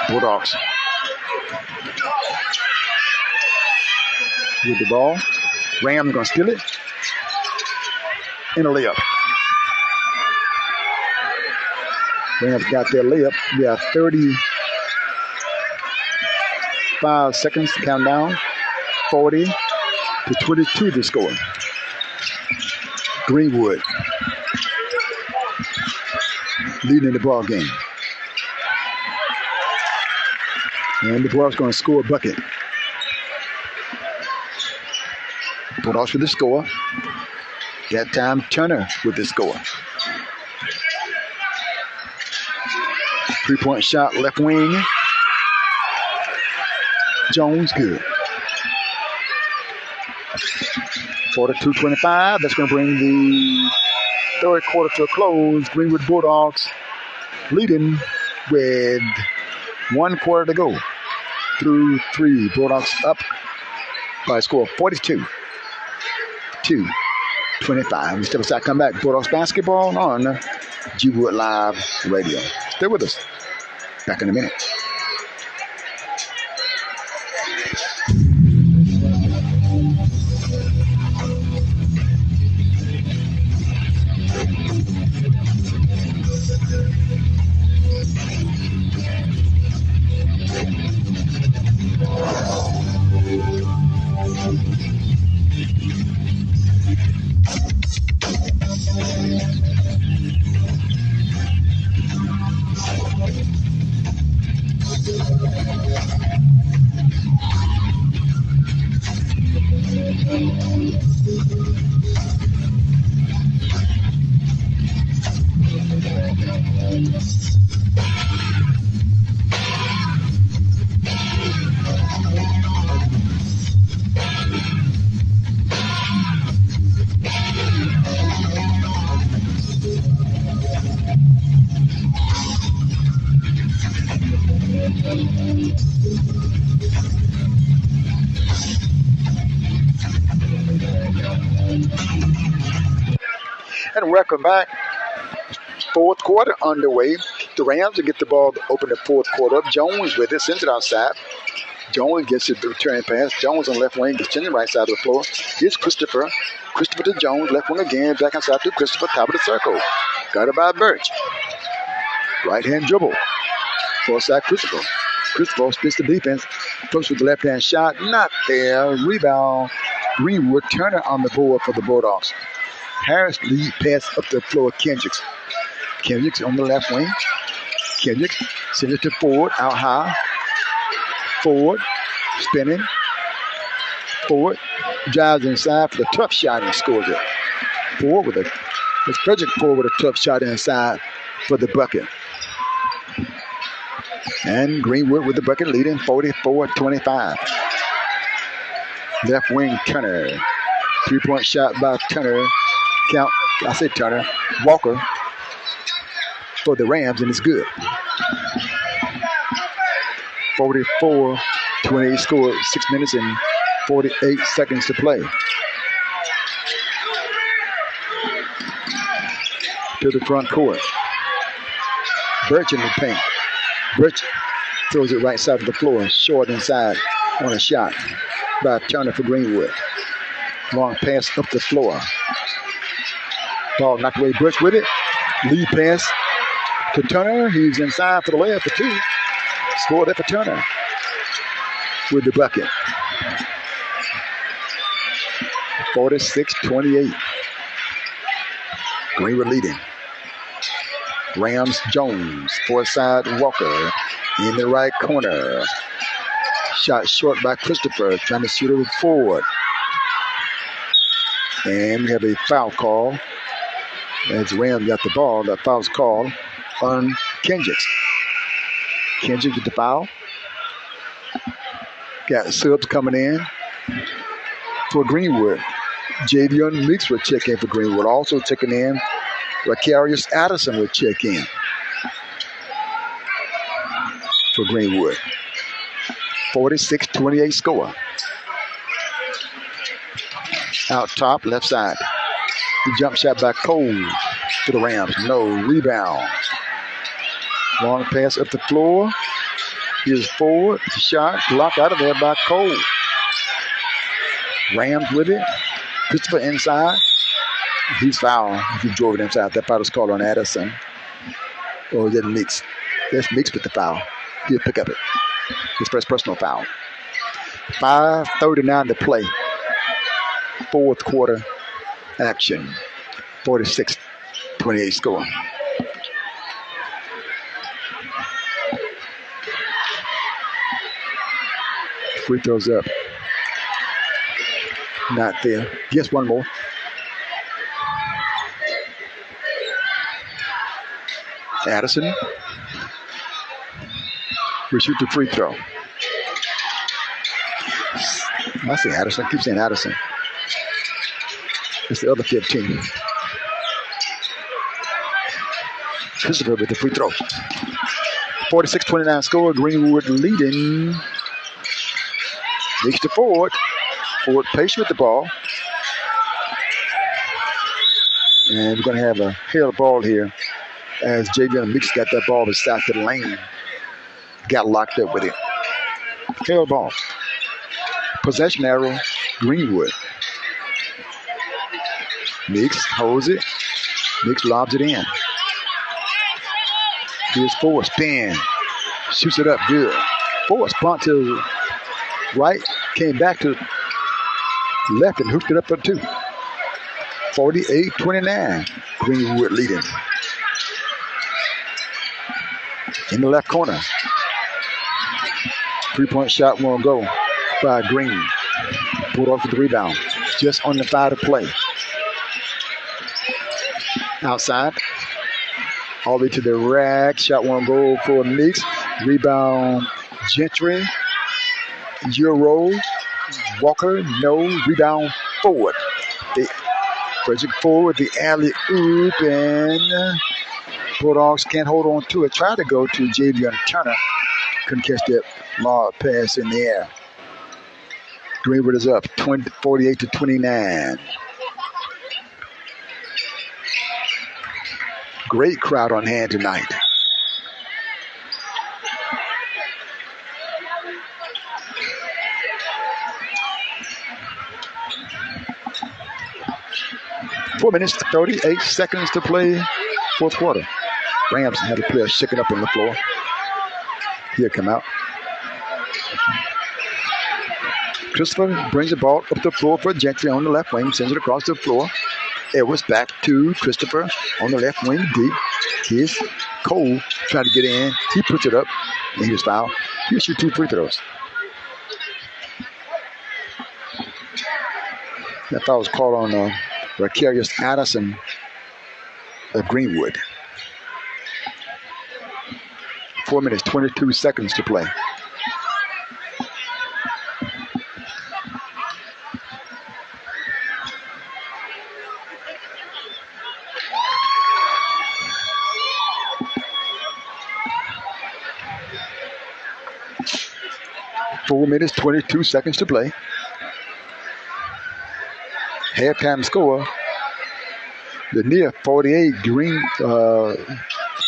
Bulldogs with the ball. Rams going to steal it. And a layup. Rams got their layup. We have 35 seconds to count down. 40-22 to score. Greenwood leading the ball game. And the Bulldogs going to score a bucket. Bulldogs with the score. That time Turner with the score. 3-point shot left wing. Jones good. 42-25. That's going to bring the third quarter to a close. Greenwood Bulldogs leading with 1 quarter to go. Through 3. Bulldogs up by a score of 42-25. We step aside, come back. Bulldogs basketball on G Wood Live Radio. Stay with us. Back in a minute. And welcome back. Fourth quarter underway. The Rams will get the ball to open the fourth quarter up. Jones with it, sends it outside. Jones gets it, the return pass. Jones on the left wing, gets to the right side of the floor. Here's Christopher. Christopher to Jones, left wing again, back inside to Christopher, top of the circle. Got it by Birch. Right hand dribble. Full side Christopher. Christopher splits the defense. Close with the left hand shot. Not there. Rebound. Greenwood. Turner on the board for the Bulldogs. Harris lead pass up the floor. Kendricks. Kendricks on the left wing. Kendricks sends it to Ford. Out high. Ford. Spinning. Ford drives inside for the tough shot and scores it. Ford with a Frederick Ford with a tough shot inside for the bucket. And Greenwood with the bucket leading 44-25. Left wing Turner. 3-point shot by Turner. Count, I said Turner. Walker for the Rams, and it's good. 44-28 score. 6 minutes and 48 seconds to play. To the front court. Birch in the paint. Birch throws it right side of the floor. Short inside on a shot by Turner for Greenwood. Long pass up the floor. Ball knocked away. Birch with it. Lead pass to Turner. He's inside for the layup for two. Scored that for Turner with the bucket. 46-28. Greenwood leading. Rams Jones. Fourth side Walker in the right corner. Shot short by Christopher. Trying to shoot it forward. And we have a foul call. As Rams got the ball, that foul's called on Kendricks. Kendricks with the foul. Got subs coming in for Greenwood. Javion Meeks will check in for Greenwood. Also checking in, Racarius Addison will check in for Greenwood. 46-28 score. Out top, left side. The jump shot by Cole to the Rams. No rebound. Long pass up the floor. Here's forward. Shot blocked out of there by Cole. Rams with it. Christopher inside. He's fouled. He drove it inside. That foul is called on Addison. Or is that Meeks? That's Meeks with the foul. He'll pick up it. His first personal foul. 5:39 to play. Fourth quarter action. 46-28 score. Free throws up. Not there. Just one more. Addison. We shoot the free throw. I say Addison. I keep saying Addison. It's the other 15. Christopher with the free throw. 46-29 score. Greenwood leading. Reach to Ford. Ford patient with the ball. And we're going to have a held ball here as Javion Meeks got that ball beside the lane. Got locked up with it. Held ball. Possession arrow, Greenwood. Meeks holds it. Meeks lobs it in. Here's Ford. Spin. Shoots it up good. Ford spun to right. Came back to left and hooked it up for two. 48-29. Greenwood leading. In the left corner. 3-point shot won't go by Green. Pulled off with the rebound. Just on the 5 to play. Outside. All the way to the rack. Shot won't go for Meeks. Rebound Gentry. Euro. Walker. No. Rebound Forward. Frederick Forward. The alley-oop. And Bulldogs can't hold on to it. Try to go to Javion Turner. Couldn't catch that long pass in the air. Greenwood is up 48-29. Great crowd on hand tonight. Four minutes, 38 seconds to play, fourth quarter. Rams had a player shaking up on the floor. He'll come out. Christopher brings the ball up the floor for Gentry on the left wing, sends it across the floor. Edwards back to Christopher on the left wing deep. Here's Cole trying to get in. He puts it up, and he was fouled. He'll shoot 2 free throws. That foul was called on Racarius Addison of Greenwood. 4 minutes, 22 seconds to play. Four minutes, 22 seconds to play. Halftime score. Lanier 48,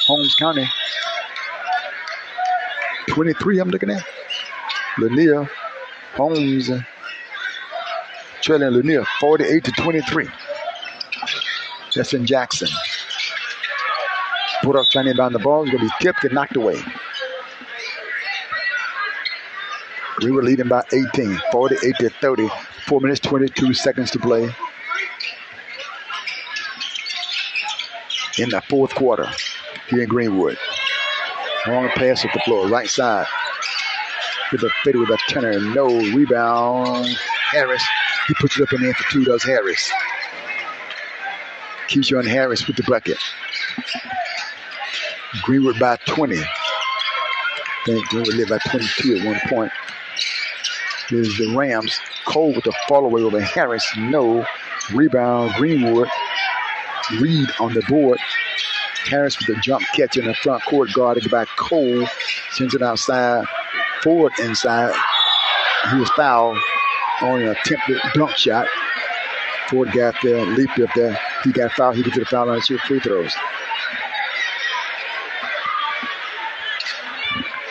Holmes County 23. I'm looking at Lanier, Holmes trailing Lanier 48-23. That's in Jackson. Bulldogs trying to inbound the ball. It's going to be tipped and knocked away. We were leading by 18, 48-30. 4 minutes, 22 seconds to play in the fourth quarter here in Greenwood. Long pass at the floor, right side. With a fade with a Turner. No rebound. Harris. He puts it up in there for 2, does Harris. Keyshawn Harris with the bucket. Greenwood by 20. I think Greenwood led by 22 at one point. Here's the Rams. Cole with the fall away over Harris. No. Rebound. Greenwood. Reed on the board. Harris with the jump catch in the front court, guarded by Cole. Sends it outside. Ford inside. He was fouled on an attempted dunk shot. Ford got there, leaped up there. He got fouled. He gets to the foul line and shoot free throws.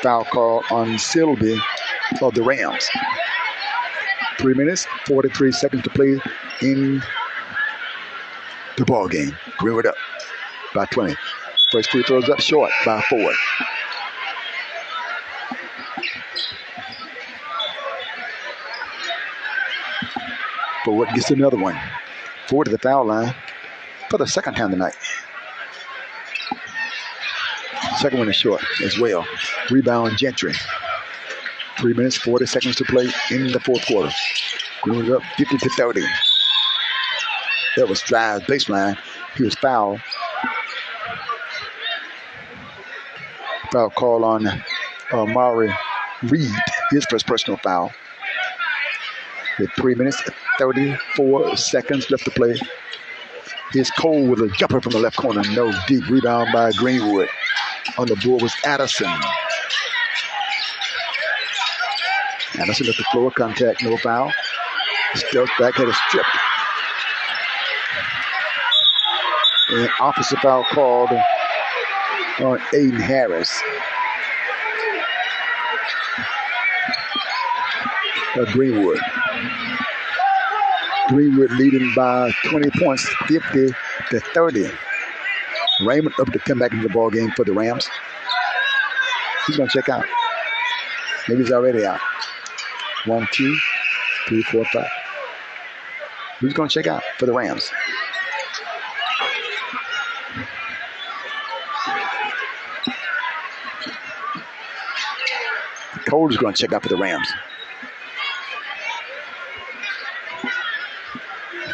Foul call on Silby of the Rams. 3 minutes, 43 seconds to play in the ball game. Greenwood up by 20. First free throws up short by Ford. Ford gets another one. Ford to the foul line for the second time tonight. Second one is short as well. Rebound Gentry. 3 minutes, 40 seconds to play in the fourth quarter. Greenwood up 50-30. That was drive baseline. He was fouled. Foul call on Maury Reed. His first personal foul. With 3 minutes, 34 seconds left to play. Here's Cole with a jumper from the left corner. No deep rebound by Greenwood. On the board was Addison. Addison at the floor, contact, no foul. Steps back, had a strip. And offensive foul called on Aiden Harris. Greenwood. Greenwood leading by 20 points, 50-30. Raymond up to come back into the ball game for the Rams. He's going to check out. Maybe he's already out. 1, 2, 3, 4, 5. Who's going to check out for the Rams? Cole is going to check out for the Rams.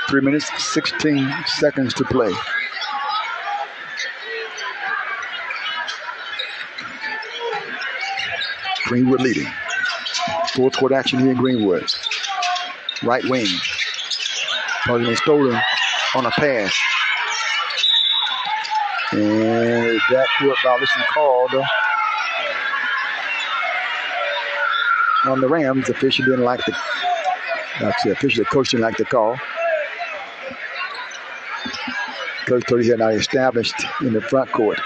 3 minutes, 16 seconds to play. Greenwood leading. Fourth quarter action here in Greenwood. Right wing. Probably stolen on a pass. And backcourt violation called on the Rams. The official didn't like the coach didn't like the call. Coach Cody here now established in the front court.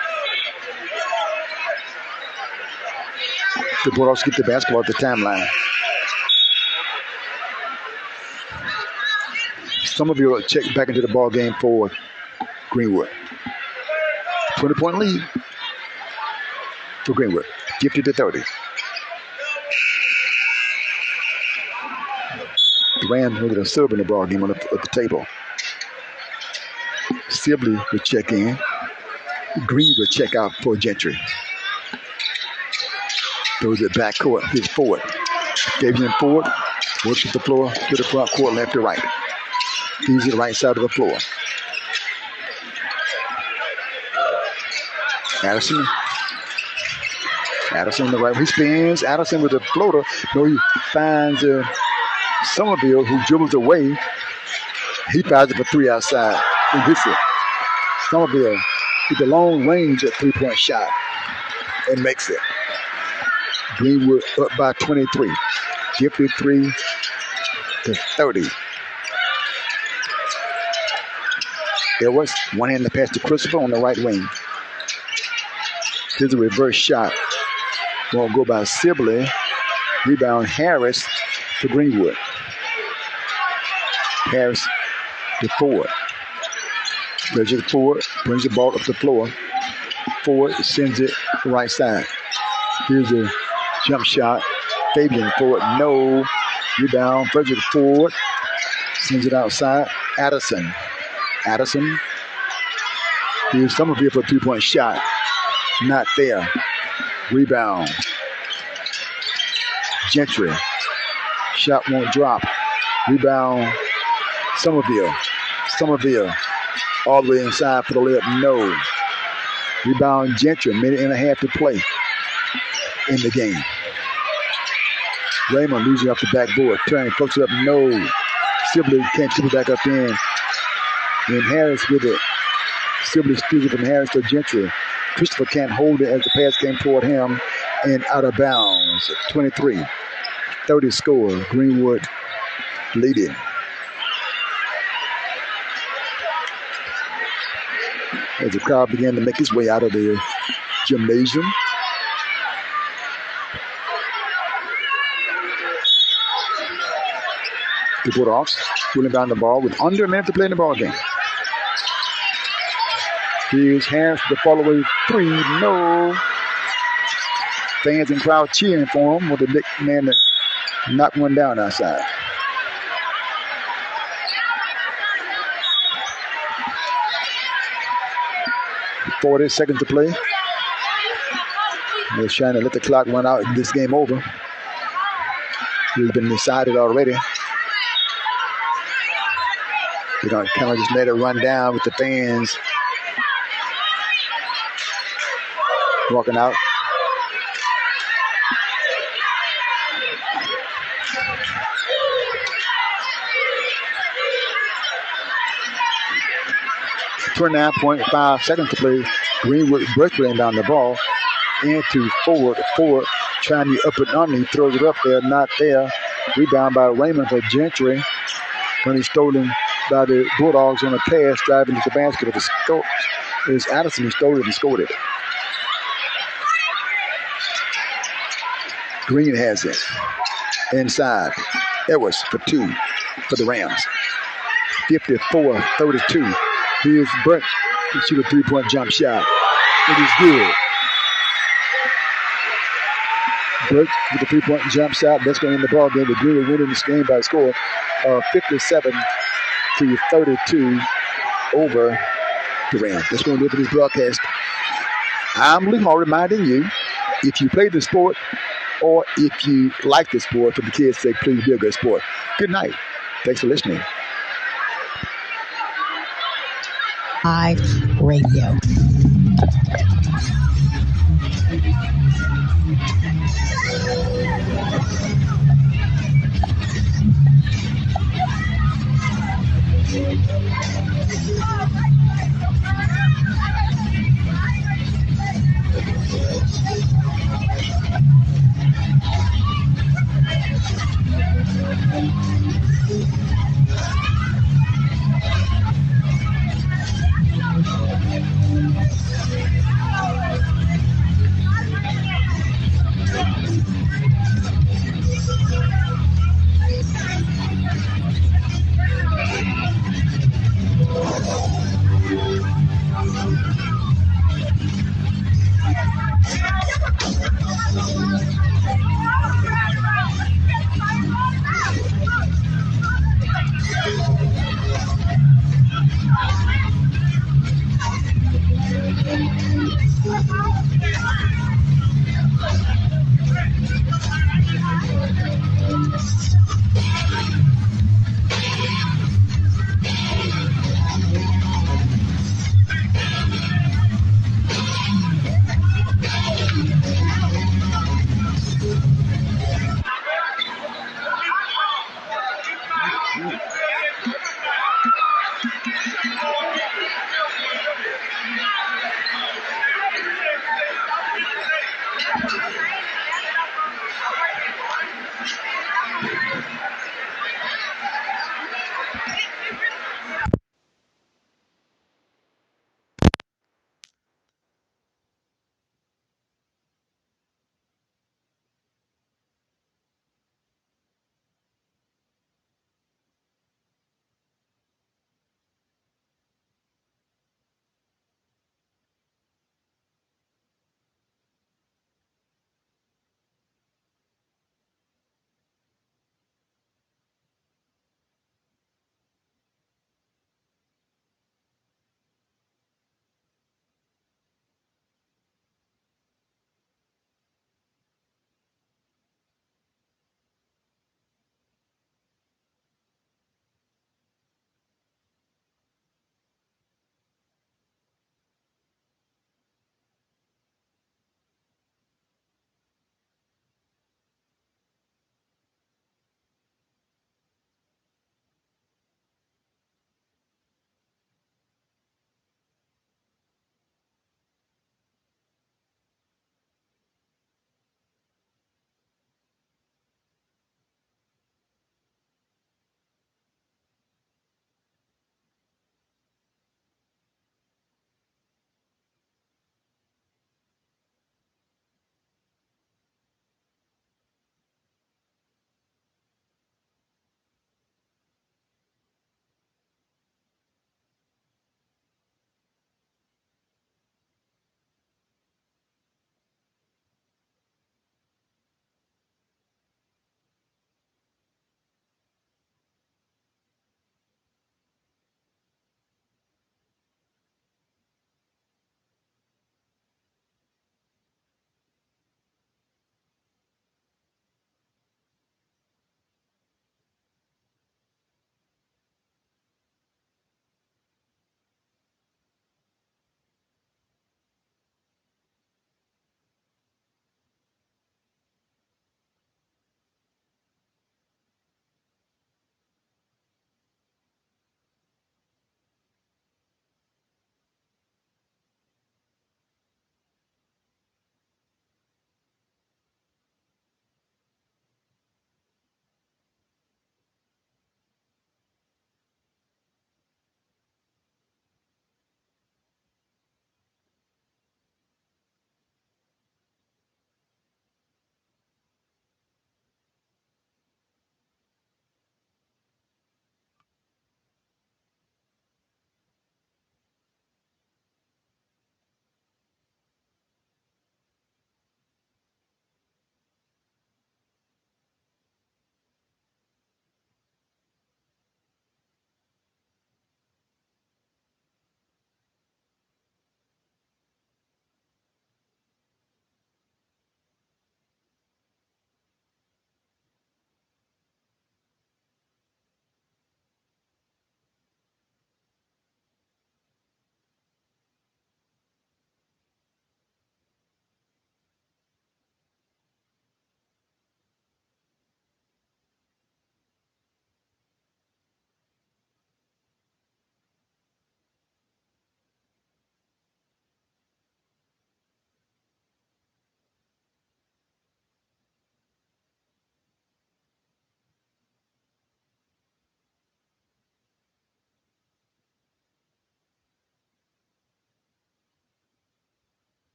The Bulldogs get the basketball at the timeline. Somerville will check back into the ball game for Greenwood. 20-point lead for Greenwood. 50-30. Durant will get a silver in the ball game at the table. Sibley will check in. Green will check out for Gentry. Throws it back court. He's forward. Fabian forward. Works with the floor to the front court, left to right. He's to the right side of the floor. Addison on the right. He spins. Addison with the floater. No, he finds Somerville, who dribbles away. He fires it for three outside. He hits it. Somerville with the long range at three-point shot and makes it. Greenwood up by 23. 53-30. There was one hand to pass to Christopher on the right wing. Here's a reverse shot. Won't go by Sibley. Rebound Harris to Greenwood. Harris to forward. Measures forward, brings the ball up the floor. Forward sends it right side. Here's a jump shot. Fabian forward, no. Rebound, Frederick forward. Sends it outside. Addison. Here's Somerville for a three-point shot. Not there. Rebound. Gentry. Shot won't drop. Rebound. Somerville. All the way inside for the layup. No. Rebound Gentry. Minute and a half to play in the game. Raymond losing off the backboard. Turning, puts it up. No. Sibley can't keep it back up in. And Harris with it. Sibley steals it from Harris to Gentry. Christopher can't hold it as the pass came toward him and out of bounds. 23-30 score. Greenwood leading. As the crowd began to make its way out of the gymnasium. The Bulldogs pulling down the ball with under a minute to play in the ball game. Here's Harris, the follow-away three. No. Fans and crowd cheering for him with the big man that knocked one down outside. .40 seconds to play. They're trying to let the clock run out. This game over. It's been decided already. They're going to kind of just let it run down with the fans walking out. .5 seconds to play. Greenwood breaking down the ball into forward, trying to up and under. He throws it up there, not there. Rebound by Raymond for Gentry. When he's stolen by the Bulldogs on a pass, driving to the basket. It was Addison who stole it and scored it. Green has it. Inside. Edwards for two for the Rams. 54-32. Here's Brett to shoot a three-point jump shot. It is good. Brett with the three-point jump shot. That's going to end the ball game. The Greenwood winning this game by a score of 57-32 over the Rams. That's going to do it for this broadcast. I'm Lee Hall reminding you, if you play the sport or if you like the sport, for the kids' sake, please be a good sport. Good night. Thanks for listening. Live Radio.